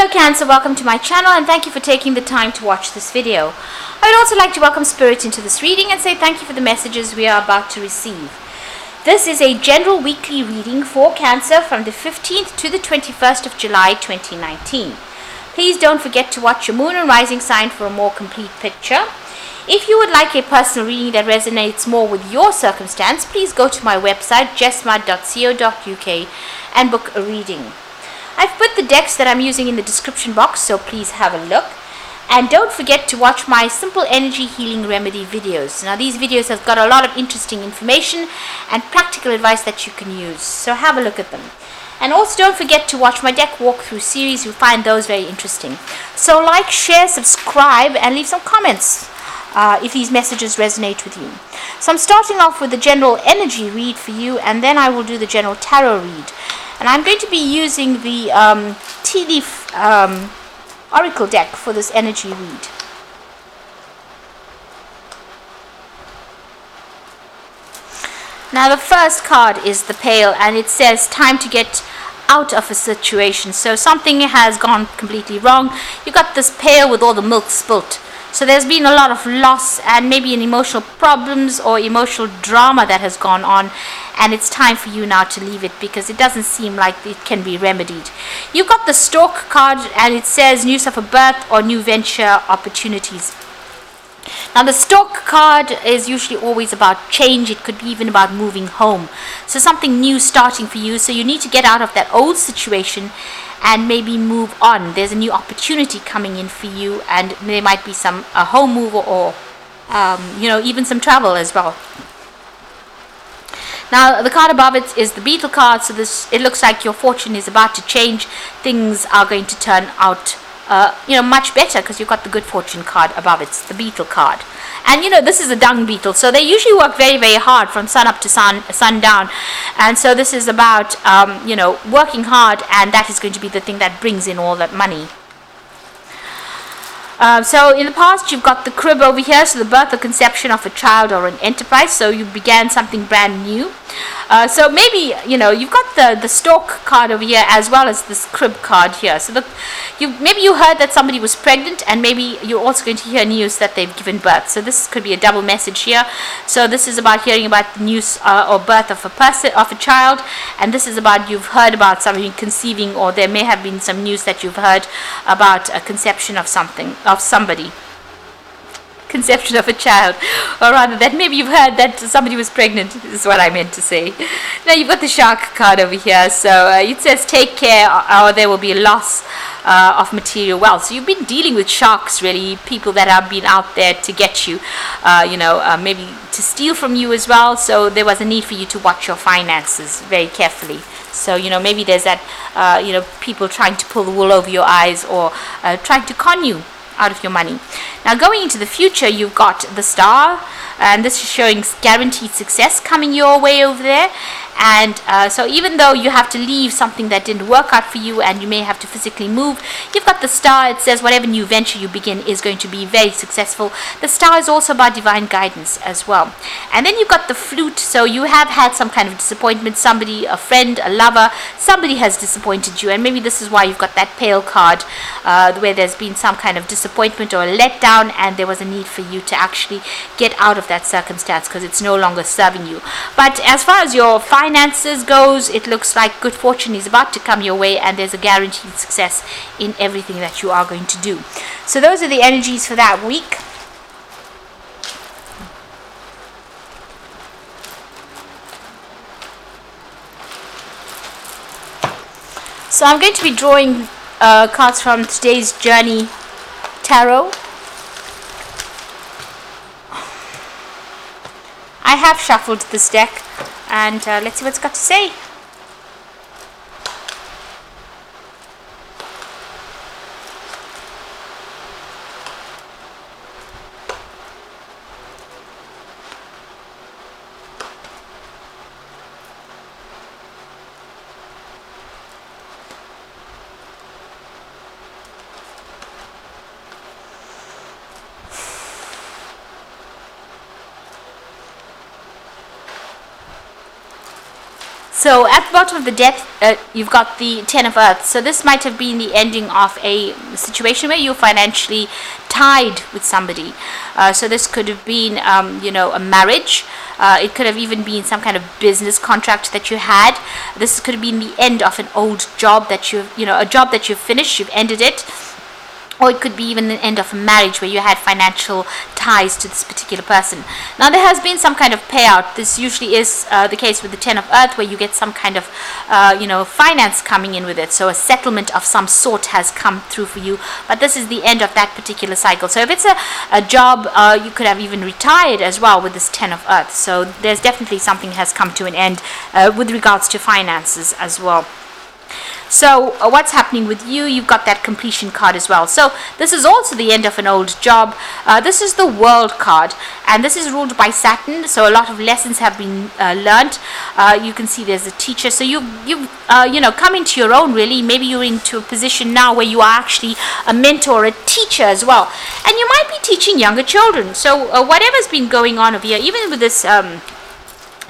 Hello Cancer, welcome to my channel and thank you for taking the time to watch this video. I would also like to welcome Spirit into this reading and say thank you for the messages we are about to receive. This is a general weekly reading for Cancer from the 15th to the 21st of July 2019. Please don't forget to watch your moon and rising sign for a more complete picture. If you would like a personal reading that resonates more with your circumstance, please go to my website jessmud.co.uk and book a reading. I've put the decks that I'm using in the description box, so please have a look. And don't forget to watch my simple energy healing remedy videos. Now these videos have got a lot of interesting information and practical advice that you can use, so have a look at them. And also don't forget to watch my deck walkthrough series, you'll find those very interesting. So like, share, subscribe and leave some comments if these messages resonate with you. So I'm starting off with the general energy read for you, and then I will do the general tarot read. And I'm going to be using the tea leaf oracle deck for this energy read. Now the first card is the Pail, and it says time to get out of a situation. So something has gone completely wrong. You got this pail with all the milk spilt. So there's been a lot of loss and maybe an emotional problems or emotional drama that has gone on, and it's time for you now to leave it because it doesn't seem like it can be remedied. You've got the Stork card, and it says news of a birth or new venture opportunities. Now the Stork card is usually always about change. It could be even about moving home. So something new starting for you. So you need to get out of that old situation and maybe move on. There's a new opportunity coming in for you, and there might be a home move or even some travel as well. Now the card above it is the Beetle card. So it looks like your fortune is about to change. Things are going to turn out much better because you've got the good fortune card above it. It's the Beetle card. And this is a dung beetle, so they usually work very, very hard from sun up to sundown. And so this is about, working hard, and that is going to be the thing that brings in all that money. So in the past, you've got the crib over here, so the birth or conception of a child or an enterprise. So you began something brand new. So maybe, you've got the Stork card over here as well as this crib card here. So maybe you heard that somebody was pregnant, and maybe you're also going to hear news that they've given birth. So this could be a double message here. So this is about hearing about the news or birth of a child, and this is about you've heard about somebody conceiving, or there may have been some news that you've heard about a conception of somebody. Conception of a child, or rather that maybe you've heard that somebody was pregnant, is what I meant to say. Now you've got the Shark card over here, so it says take care or there will be a loss of material wealth. So you've been dealing with sharks, really, people that have been out there to get you, maybe to steal from you as well. So there was a need for you to watch your finances very carefully. So maybe there's that people trying to pull the wool over your eyes, or trying to con you out of your money. Now going into the future, you've got the Star, and this is showing guaranteed success coming your way over there. And so even though you have to leave something that didn't work out for you, and you may have to physically move, you've got the Star. It says whatever new venture you begin is going to be very successful. The Star is also about divine guidance as well. And then you've got the Flute. So you have had some kind of disappointment. Somebody, a friend, a lover, somebody has disappointed you, and maybe this is why you've got that Pail card, where there's been some kind of disappointment or a letdown, and there was a need for you to actually get out of that circumstance because it's no longer serving you. But as far as your finances goes, it looks like good fortune is about to come your way, and there's a guaranteed success in everything that you are going to do. So those are the energies for that week. So I'm going to be drawing cards from today's Journey Tarot. I have shuffled this deck, and let's see what it's got to say. So at the bottom of the deck, you've got the Ten of Earth. So this might have been the ending of a situation where you're financially tied with somebody. So this could have been, a marriage. It could have even been some kind of business contract that you had. This could have been the end of an old job that a job that you've finished, you've ended it. Or it could be even the end of a marriage where you had financial ties to this particular person. Now there has been some kind of payout. This usually is the case with the Ten of Earth, where you get some kind of finance coming in with it. So a settlement of some sort has come through for you, but this is the end of that particular cycle. So if it's a job, you could have even retired as well with this Ten of Earth. So there's definitely something has come to an end with regards to finances as well. So what's happening with you? You've got that completion card as well. So this is also the end of an old job. This is the World card, and this is ruled by Saturn. So a lot of lessons have been learned. You can see there's a teacher. So you've come into your own, really. Maybe you're into a position now where you are actually a mentor, a teacher as well. And you might be teaching younger children. So whatever's been going on over here, even with this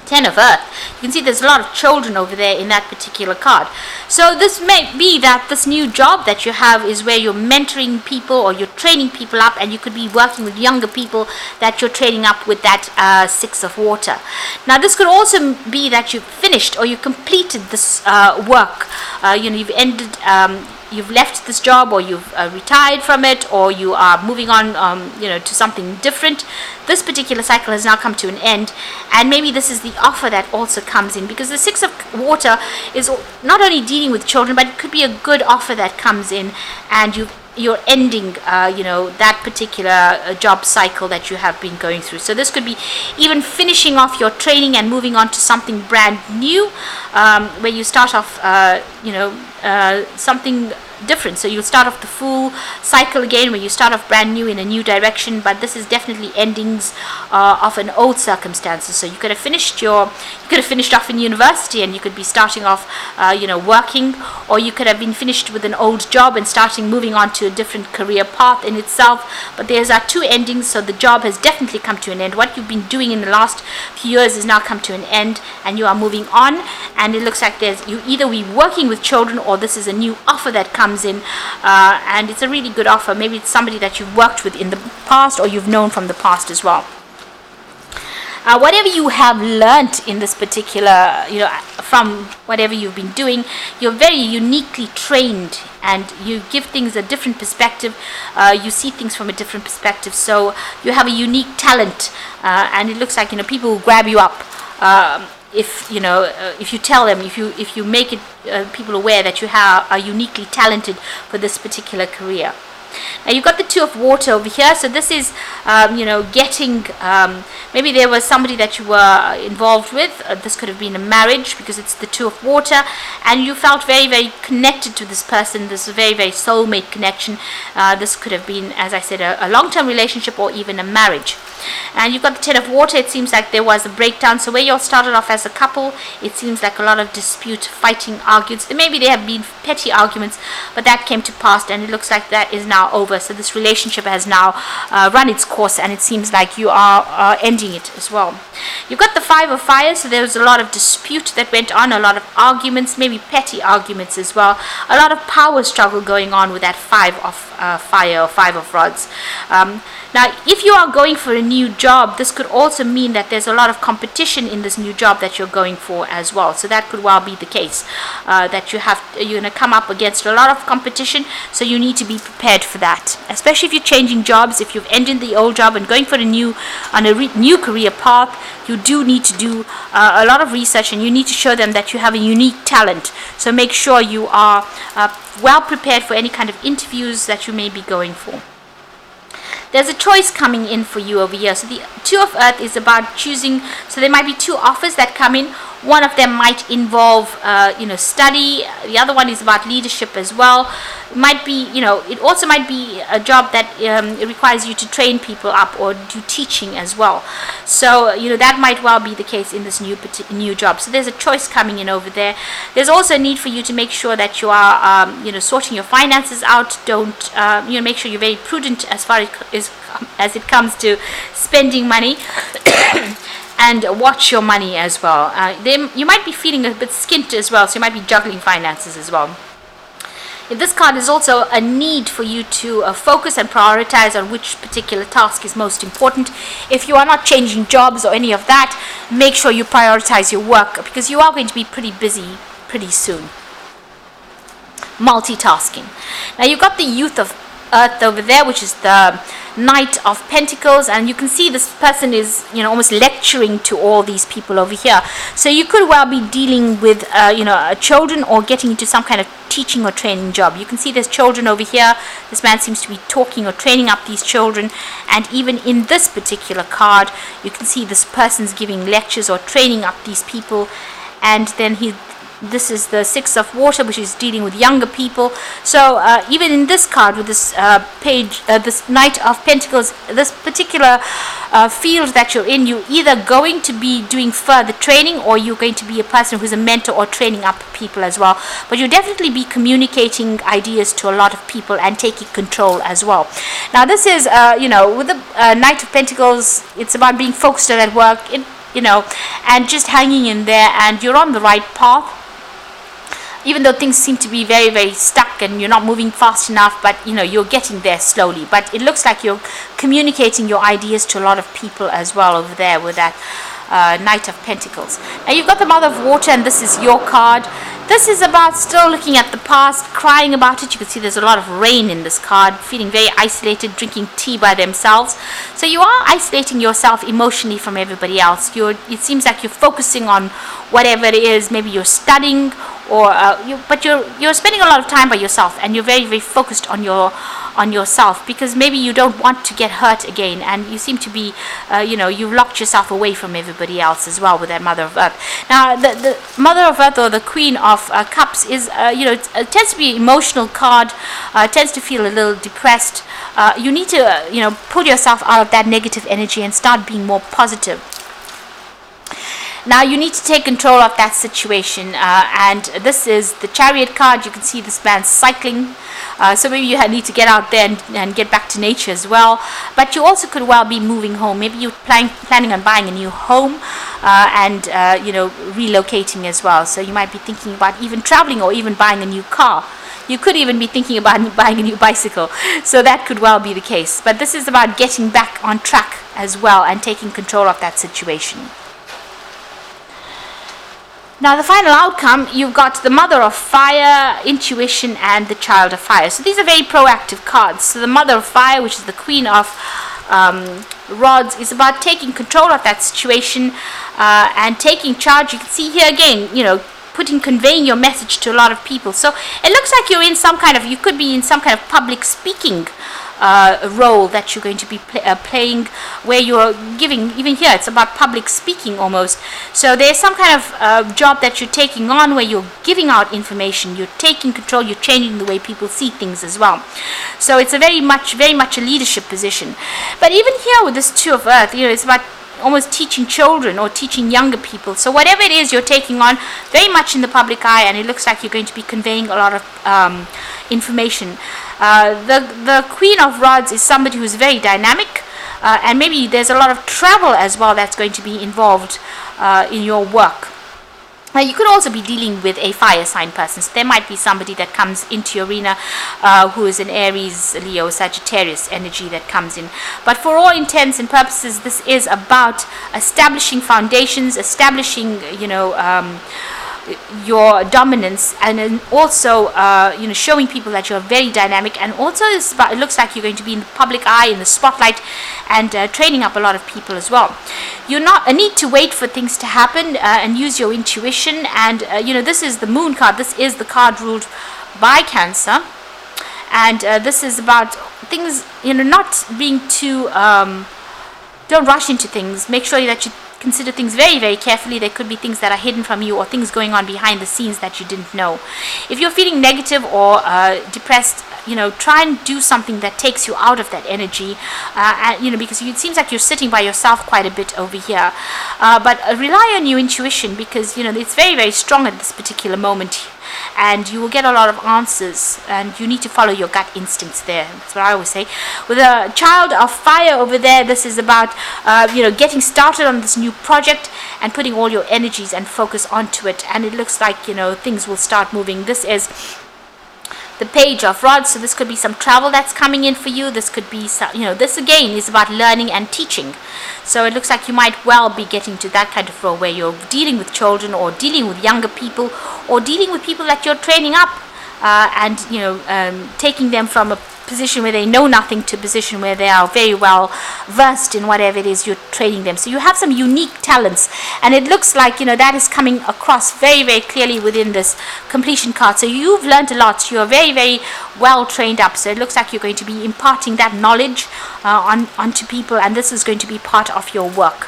Ten of Earth, you can see there's a lot of children over there in that particular card. So this may be that this new job that you have is where you're mentoring people or you're training people up, and you could be working with younger people that you're training up with that Six of Water. Now this could also be that you've finished or you completed this work. You've ended you've left this job, or you've retired from it, or you are moving on to something different. This particular cycle has now come to an end, and maybe this is the offer that also comes in, because the Six of Water is not only dealing with children, but it could be a good offer that comes in, and you're ending that particular job cycle that you have been going through. So this could be even finishing off your training and moving on to something brand new, where you start off something different. So you'll start off the full cycle again, where you start off brand new in a new direction, but this is definitely endings of an old circumstances. So you could have finished off in university, and you could be starting off working, or you could have been finished with an old job and moving on to a different career path in itself. But there's two endings, so the job has definitely come to an end. What you've been doing in the last few years has now come to an end, and you are moving on, and it looks like you either be working with children, or this is a new offer that comes in, and it's a really good offer. Maybe it's somebody that you've worked with in the past, or you've known from the past as well. Whatever you have learnt in this particular, from whatever you've been doing, you're very uniquely trained, and you give things a different perspective. You see things from a different perspective. So you have a unique talent, and it looks like people will grab you up. If you tell them, if you make it people aware that you are uniquely talented for this particular career. Now you've got the Two of Water over here. So this is getting, maybe there was somebody that you were involved with. This could have been a marriage, because it's the Two of Water, and you felt very, very connected to this person. This is a very, very soulmate connection. This could have been, as I said, a long-term relationship, or even a marriage. And you've got the Ten of Water. It seems like there was a breakdown. So where you all started off as a couple, it seems like a lot of dispute, fighting, arguments. Maybe there have been petty arguments, but that came to pass, and it looks like that is now over. So this relationship has now run its course, and it seems like you are ending it as well. You've got the Five of Fire. So there was a lot of dispute that went on, a lot of arguments, maybe petty arguments as well. A lot of power struggle going on with that Five of Fire, or Five of Rods. Now, if you are going for a new job, this could also mean that there's a lot of competition in this new job that you're going for as well. So that could well be the case, that you're going to come up against a lot of competition. So you need to be prepared for that, especially if you're changing jobs. If you've ended the old job and going for a new career path, you do need to do a lot of research, and you need to show them that you have a unique talent. So make sure you are well prepared for any kind of interviews that you may be going for. There's a choice coming in for you over here. So the Two of Earth is about choosing. So there might be two offers that come in. One of them might involve, study. The other one is about leadership as well. It might be, it also might be a job that it requires you to train people up or do teaching as well. So, that might well be the case in this new job. So there's a choice coming in over there. There's also a need for you to make sure that you are, sorting your finances out. Don't, make sure you're very prudent as far as it comes to spending money. and watch your money as well. You might be feeling a bit skint as well, so you might be juggling finances as well. This card is also a need for you to focus and prioritize on which particular task is most important. If you are not changing jobs or any of that, make sure you prioritize your work, because you are going to be pretty busy pretty soon. Multitasking. Now you've got the Youth of Earth over there, which is the Knight of Pentacles, and you can see this person is, almost lecturing to all these people over here. So you could well be dealing with children, or getting into some kind of teaching or training job. You can see there's children over here. This man seems to be talking or training up these children, and even in this particular card you can see this person's giving lectures or training up these people. And then this is the Six of Water, which is dealing with younger people. So even in this card with this this Knight of Pentacles, this particular field that you're in, you're either going to be doing further training, or you're going to be a person who's a mentor or training up people as well. But you'll definitely be communicating ideas to a lot of people and taking control as well. Now this is, with the Knight of Pentacles, it's about being focused at work, and just hanging in there, and you're on the right path. Even though things seem to be very, very stuck and you're not moving fast enough, but you're getting there slowly. But it looks like you're communicating your ideas to a lot of people as well over there with that Knight of Pentacles. Now you've got the Mother of Water, and this is your card. This is about still looking at the past, crying about it. You can see there's a lot of rain in this card, feeling very isolated, drinking tea by themselves. So you are isolating yourself emotionally from everybody else. It seems like you're focusing on whatever it is. Maybe you're studying, but you're spending a lot of time by yourself, and you're very, very focused on yourself, because maybe you don't want to get hurt again, and you seem to be you've locked yourself away from everybody else as well with that Mother of Earth. Now the Mother of Earth, or the Queen of Cups, is it tends to be an emotional card, tends to feel a little depressed. You need to pull yourself out of that negative energy and start being more positive. Now you need to take control of that situation, and this is the Chariot card. You can see this man cycling, so maybe you need to get out there and get back to nature as well. But you also could well be moving home. Maybe you're planning on buying a new home, and relocating as well. So you might be thinking about even traveling, or even buying a new car. You could even be thinking about buying a new bicycle. So that could well be the case. But this is about getting back on track as well, and taking control of that situation. Now the final outcome, you've got the Mother of Fire, Intuition, and the Child of Fire. So these are very proactive cards. So the Mother of Fire, which is the Queen of Rods, is about taking control of that situation and taking charge. You can see here again, conveying your message to a lot of people. So it looks like you're in you could be in some kind of public speaking role that you're going to be playing, where you're giving, even here it's about public speaking almost. So there's some kind of job that you're taking on, where you're giving out information, you're taking control, you're changing the way people see things as well. So it's a very much a leadership position. But even here with this Two of Earth, it's about almost teaching children or teaching younger people. So whatever it is you're taking on, very much in the public eye, and it looks like you're going to be conveying a lot of information. The Queen of Rods is somebody who's very dynamic, and maybe there's a lot of travel as well that's going to be involved in your work. You could also be dealing with a fire sign person. So there might be somebody that comes into your arena who is an Aries, Leo, Sagittarius energy that comes in. But for all intents and purposes, this is about establishing foundations, establishing, your dominance, and then also showing people that you're very dynamic. And also it looks like you're going to be in the public eye, in the spotlight, and training up a lot of people as well. You're not a need to wait for things to happen, and use your intuition. And this is the Moon card. This is the card ruled by Cancer, and this is about things, not being too don't rush into things. Make sure that you consider things very, very carefully. There could be things that are hidden from you, or things going on behind the scenes that you didn't know. If you're feeling negative or depressed, try and do something that takes you out of that energy, because it seems like you're sitting by yourself quite a bit over here. But rely on your intuition, because it's very, very strong at this particular moment. and you will get a lot of answers, and you need to follow your gut instincts there. That's what I always say. With a child of fire over there, this is about getting started on this new project and putting all your energies and focus onto it, and it looks like things will start moving. This is the page of rods, so this could be some travel that's coming in for you. This could be some, this again is about learning and teaching. So it looks like you might well be getting to that kind of role where you're dealing with children, or dealing with younger people, or dealing with people that you're training up, and taking them from a position where they know nothing to a position where they are very well versed in whatever it is you're training them. So you have some unique talents, and it looks like that is coming across very, very clearly within this completion card. So you've learned a lot. You're very, very well trained up. So it looks like you're going to be imparting that knowledge onto people, and this is going to be part of your work.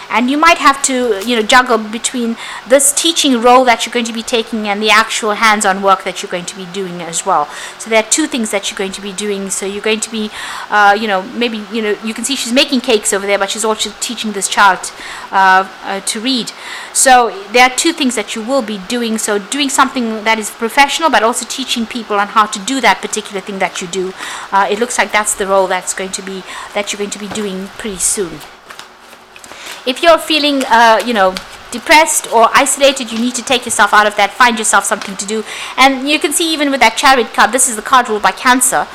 And you might have to juggle between this teaching role that you're going to be taking and the actual hands-on work that you're going to be doing as well. So there are two things that you're going to be doing. So you're going to be maybe you can see she's making cakes over there, but she's also teaching this child to read. So there are two things that you will be doing. So doing something that is professional, but also teaching people on how to do that particular thing that you do. It looks like that's the role that you're going to be doing pretty soon. If you're feeling, depressed or isolated, you need to take yourself out of that, find yourself something to do. And you can see even with that Chariot card, this is the card ruled by Cancer.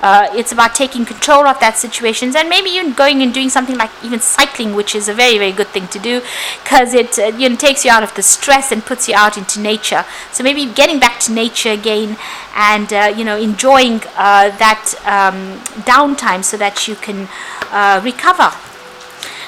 It's about taking control of that situations, and maybe even going and doing something like even cycling, which is a very, very good thing to do, because it takes you out of the stress and puts you out into nature. So maybe getting back to nature again, and enjoying that downtime so that you can recover.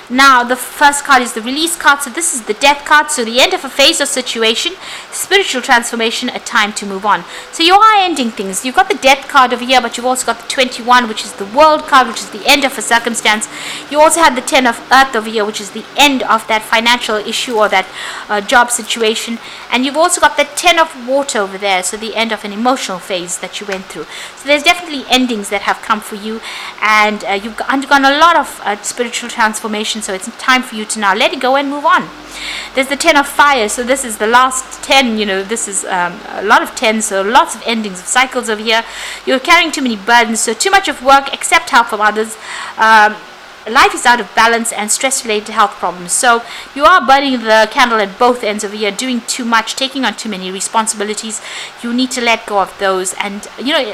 Now, the first card is the release card. So this is the death card. So the end of a phase or situation, spiritual transformation, a time to move on. So you are ending things. You've got the death card over here, but you've also got the 21, which is the world card, which is the end of a circumstance. You also have the 10 of earth over here, which is the end of that financial issue or that job situation. And you've also got the 10 of water over there. So the end of an emotional phase that you went through. So there's definitely endings that have come for you. And you've undergone a lot of spiritual transformation. So it's time for you to now let it go and move on. There's the 10 of fire. So this is the last 10. This is a lot of 10s. So lots of endings of cycles over here. You're carrying too many burdens. So too much of work, accept help from others. Life is out of balance and stress-related health problems. So you are burning the candle at both ends over here, doing too much, taking on too many responsibilities. You need to let go of those. And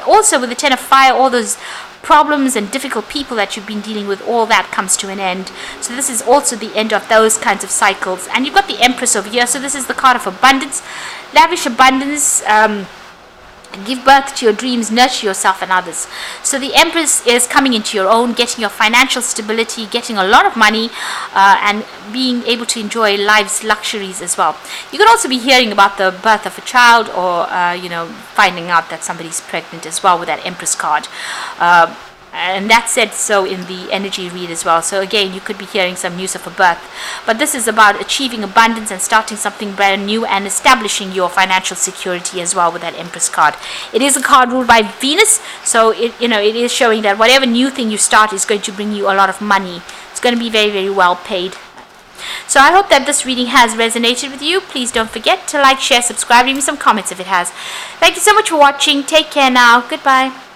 also with the 10 of fire, all those problems and difficult people that you've been dealing with, all that comes to an end. So this is also the end of those kinds of cycles. And you've got the Empress over here. So this is the card of abundance, lavish abundance. Give birth to your dreams, nurture yourself and others. So the Empress is coming into your own, getting your financial stability, getting a lot of money, and being able to enjoy life's luxuries as well. You could also be hearing about the birth of a child, or finding out that somebody's pregnant as well with that Empress card. And that's said so in the energy read as well. So again, you could be hearing some news of a birth. But this is about achieving abundance and starting something brand new and establishing your financial security as well with that Empress card. It is a card ruled by Venus, so it is showing that whatever new thing you start is going to bring you a lot of money. It's going to be very, very well paid. So I hope that this reading has resonated with you. Please don't forget to like, share, subscribe, leave me some comments if it has. Thank you so much for watching. Take care now. Goodbye.